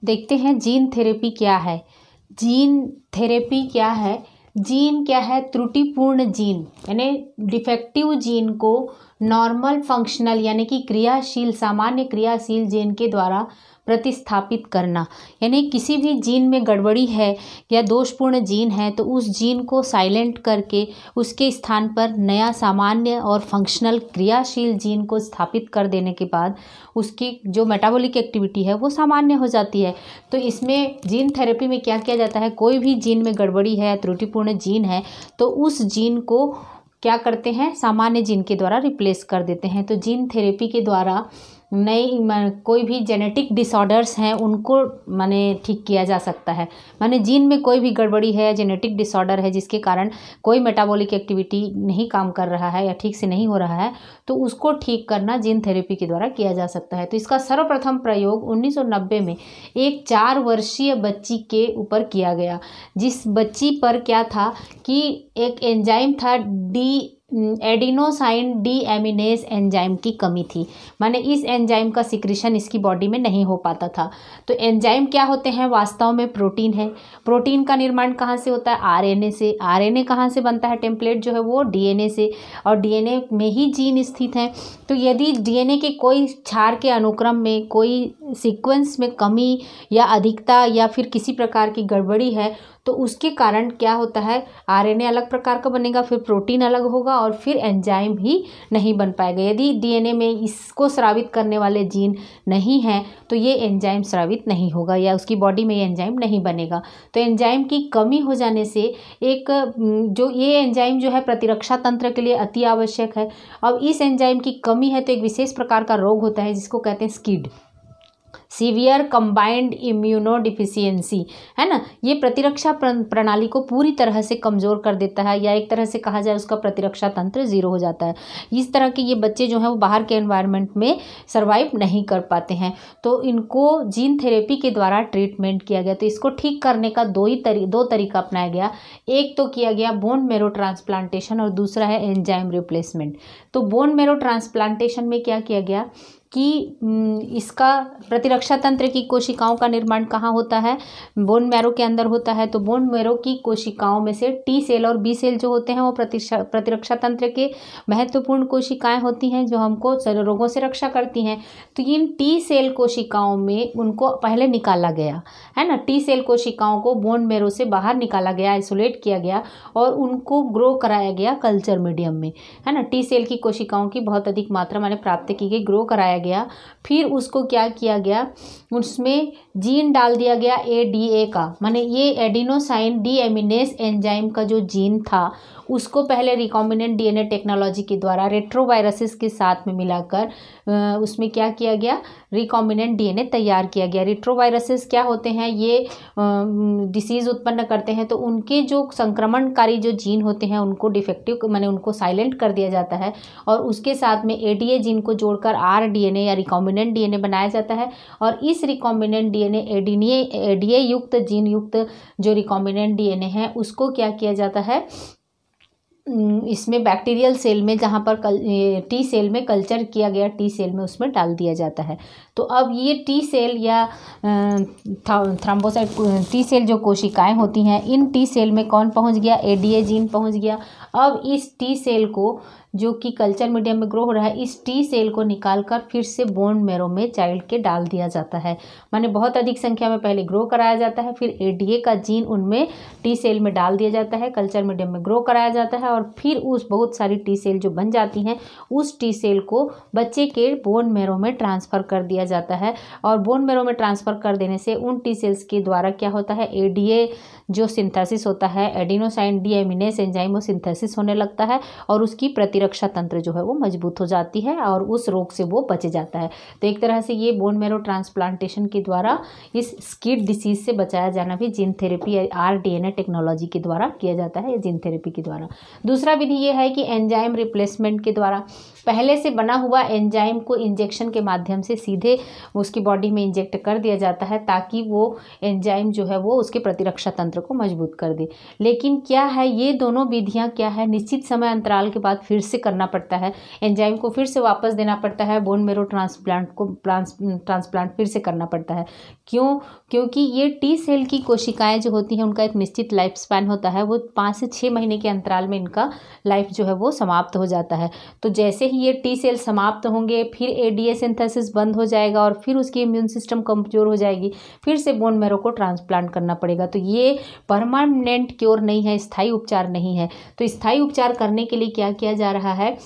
देखते हैं gene therapy क्या है। जीन थेरेपी क्या है? जीन क्या है? त्रुटिपूर्ण जीन यानी डिफेक्टिव जीन को नॉर्मल फंक्शनल यानी कि क्रियाशील सामान्य क्रियाशील जीन के द्वारा प्रतिस्थापित करना। यानी किसी भी जीन में गड़बड़ी है या दोषपूर्ण जीन है तो उस जीन को साइलेंट करके उसके स्थान पर नया सामान्य और फंक्शनल क्रियाशील जीन को स्थापित कर देने के बाद उसकी जो मेटाबॉलिक एक्टिविटी है वो सामान्य हो जाती है। तो इसमें जीन थेरेपी में क्या किया जाता है, कोई भी जीन में गड़बड़ी है या त्रुटिपूर्ण जीन है तो उस जीन को क्या करते हैं, सामान्य जीन के द्वारा रिप्लेस कर देते हैं। तो जीन थेरेपी के द्वारा नई कोई भी जेनेटिक डिसऑर्डर्स हैं उनको माने ठीक किया जा सकता है। माने जीन में कोई भी गड़बड़ी है, जेनेटिक डिसऑर्डर है जिसके कारण कोई मेटाबॉलिक एक्टिविटी नहीं काम कर रहा है या ठीक से नहीं हो रहा है तो उसको ठीक करना जीन थेरेपी के द्वारा किया जा सकता है। तो इसका सर्वप्रथम प्रयोग 1990 में एक 4 वर्षीय बच्ची के ऊपर किया गया, जिस बच्ची पर क्या था कि एक एंजाइम था एडिनोसाइन डीएमिनेज एंजाइम की कमी थी। माने इस एंजाइम का सिक्रीशन इसकी बॉडी में नहीं हो पाता था। तो एंजाइम क्या होते हैं? वास्तव में प्रोटीन है। प्रोटीन का निर्माण कहाँ से होता है? आरएनए से। आरएनए कहाँ से बनता है? टेम्पलेट जो है वो डीएनए से, और डीएनए में ही जीन स्थित हैं। तो यदि डीएनए के कोई क्षार के अनुक्रम में कोई सीक्वेंस में कमी या अधिकता या फिर किसी प्रकार की गड़बड़ी है तो उसके कारण क्या होता है, आरएनए अलग प्रकार का बनेगा, फिर प्रोटीन अलग होगा और फिर एंजाइम ही नहीं बन पाएगा। यदि डीएनए में इसको स्रावित करने वाले जीन नहीं हैं तो ये एंजाइम स्रावित नहीं होगा या उसकी बॉडी में ये एंजाइम नहीं बनेगा। तो एंजाइम की कमी हो जाने से एक जो ये एंजाइम जो है प्रतिरक्षा तंत्र के लिए अति आवश्यक है। अब इस एंजाइम की कमी है तो एक विशेष प्रकार का रोग होता है जिसको कहते हैं skid, severe combined immuno deficiency, है ना। ये प्रतिरक्षा प्रणाली को पूरी तरह से कमज़ोर कर देता है या एक तरह से कहा जाए उसका प्रतिरक्षा तंत्र ज़ीरो हो जाता है। इस तरह के ये बच्चे जो हैं वो बाहर के एनवायरनमेंट में सर्वाइव नहीं कर पाते हैं। तो इनको जीन थेरेपी के द्वारा ट्रीटमेंट किया गया। तो इसको ठीक करने का दो तरीका अपनाया गया। एक तो किया गया बोन मैरो ट्रांसप्लांटेशन और दूसरा है एंजाइम रिप्लेसमेंट। तो बोन मैरो ट्रांसप्लांटेशन में क्या किया गया कि इसका प्रतिरक्षा तंत्र की कोशिकाओं का निर्माण कहाँ होता है? बोन मैरो के अंदर होता है। तो बोन मैरो की कोशिकाओं में से टी सेल और बी सेल जो होते हैं वो प्रतिरक्षा तंत्र के महत्वपूर्ण कोशिकाएं होती हैं जो हमको रोगों से रक्षा करती हैं। तो इन टी सेल कोशिकाओं में उनको पहले निकाला गया, है ना। टी सेल कोशिकाओं को बोन मैरो से बाहर निकाला गया, आइसोलेट किया गया और उनको ग्रो कराया गया कल्चर मीडियम में, है ना। टी सेल की कोशिकाओं की बहुत अधिक मात्रा मैंने प्राप्त की गई, ग्रो कराया गया। फिर उसको क्या किया गया, उसमें जीन डाल दिया गया एडीए का, माने ये एडिनोसाइन डीएमिनेज एंजाइम का जो जीन था उसको पहले रिकॉम्बिनेंट डीएनए टेक्नोलॉजी के द्वारा रेट्रोवायरसेस के साथ में मिलाकर उसमें क्या किया गया, रिकॉम्बिनेंट डीएनए तैयार किया गया। रेट्रोवायरसेस क्या होते हैं? ये डिसीज़ उत्पन्न करते हैं। तो उनके जो संक्रमणकारी जो जीन होते हैं उनको डिफेक्टिव माने उनको साइलेंट कर दिया जाता है और उसके साथ में एडीए जीन को जोड़कर आरडीएनए या रिकॉम्बिनेंट डीएनए बनाया जाता है। और इस रिकॉम्बिनेंट डीएनए एडीए युक्त जीन युक्त जो रिकॉम्बिनेंट डीएनए है उसको क्या किया जाता है, इसमें बैक्टीरियल सेल में जहाँ पर टी सेल में कल्चर किया गया टी सेल में उसमें डाल दिया जाता है। तो अब ये टी सेल या थ्रोम्बोसाइट टी सेल जो कोशिकाएं होती हैं इन टी सेल में कौन पहुंच गया, एडीए जीन पहुंच गया। अब इस टी सेल को जो कि कल्चर मीडियम में ग्रो हो रहा है इस टी सेल को निकालकर फिर से बोन मैरो में चाइल्ड के डाल दिया जाता है। माने बहुत अधिक संख्या में पहले ग्रो कराया जाता है, फिर एडीए का जीन उनमें टी सेल में डाल दिया जाता है, कल्चर मीडियम में ग्रो कराया जाता है और फिर उस बहुत सारी टी सेल जो बन जाती हैं उस टी सेल को बच्चे के बोन मैरो में ट्रांसफ़र कर दिया जाता है। और बोन मैरो में ट्रांसफ़र कर देने से उन टी सेल्स के द्वारा क्या होता है, एडीए जो सिंथेसिस होता है, एडिनोसाइन डीएमिनेज एंजाइम वो सिंथेसिस होने लगता है और उसकी प्रतिरक्षा तंत्र जो है वो मजबूत हो जाती है और उस रोग से वो बच जाता है। तो एक तरह से ये बोन मैरो ट्रांसप्लांटेशन के द्वारा इस स्किड डिसीज से बचाया जाना भी जीन थेरेपी आरडीएनए टेक्नोलॉजी के द्वारा किया जाता है या जीन थेरेपी के द्वारा। दूसरा विधि ये है कि एंजाइम रिप्लेसमेंट के द्वारा। पहले से बना हुआ एंजाइम को इंजेक्शन के माध्यम से सीधे उसकी बॉडी में इंजेक्ट कर दिया जाता है ताकि वो एंजाइम जो है वो उसके प्रतिरक्षा तंत्र को मजबूत कर दे। लेकिन क्या है, ये दोनों विधियां क्या है, निश्चित समय अंतराल के बाद फिर से करना पड़ता है, एंजाइम को फिर से वापस देना पड़ता है, बोन मेरो ट्रांसप्लांट फिर से करना पड़ता है। क्यों? क्योंकि ये टी सेल की कोशिकाएं जो होती हैं उनका एक निश्चित लाइफ स्पैन होता है, वो 5 से 6 महीने के अंतराल में इनका लाइफ जो है वो समाप्त हो जाता है। तो जैसे ही ये टी सेल समाप्त होंगे फिर एडीए सिंथेसिस बंद हो जाएगा और फिर उसकी इम्यून सिस्टम कमजोर हो जाएगी, फिर से बोन मैरो को ट्रांसप्लांट करना पड़ेगा। तो ये परमानेंट क्योर नहीं है, स्थायी उपचार नहीं है। तो स्थायी उपचार करने के लिए क्या किया जा रहा है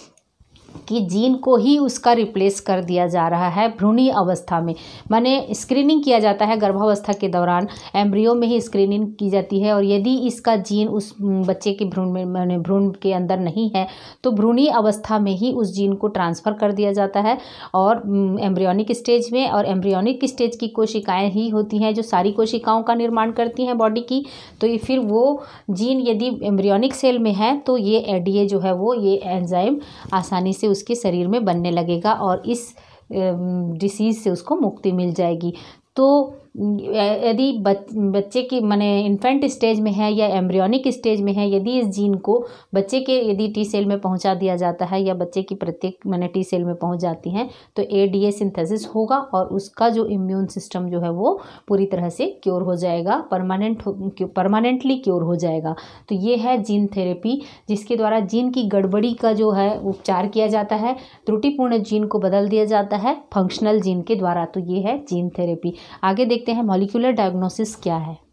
कि जीन को ही उसका रिप्लेस कर दिया जा रहा है भ्रूणीय अवस्था में। माने स्क्रीनिंग किया जाता है गर्भावस्था के दौरान, एम्ब्रियो में ही स्क्रीनिंग की जाती है और यदि इसका जीन उस बच्चे के भ्रूण में माने भ्रूण के अंदर नहीं है तो भ्रूणीय अवस्था में ही उस जीन को ट्रांसफ़र कर दिया जाता है और एम्ब्रियोनिक स्टेज में। और एम्ब्रियोनिक स्टेज की कोशिकाएँ ही होती हैं जो सारी कोशिकाओं का निर्माण करती हैं बॉडी की। तो ये फिर वो जीन यदि एम्ब्रियोनिक सेल में है तो ये एडीए जो है वो ये एंजाइम आसानी से उसके शरीर में बनने लगेगा और इस डिसीज़ से उसको मुक्ति मिल जाएगी। तो यदि बच्चे की माने इन्फेंट स्टेज में है या एम्ब्रियोनिक स्टेज में है, यदि इस जीन को बच्चे के यदि टी सेल में पहुंचा दिया जाता है या बच्चे की प्रत्येक माने टी सेल में पहुंच जाती हैं तो एडीए सिंथेसिस होगा और उसका जो इम्यून सिस्टम जो है वो पूरी तरह से क्योर हो जाएगा, परमानेंटली क्योर हो जाएगा। तो ये है जीन थेरेपी, जिसके द्वारा जीन की गड़बड़ी का जो है उपचार किया जाता है, त्रुटिपूर्ण जीन को बदल दिया जाता है फंक्शनल जीन के द्वारा। तो ये है जीन थेरेपी। आगे देखते हैं मॉलिक्यूलर डायग्नोसिस क्या है।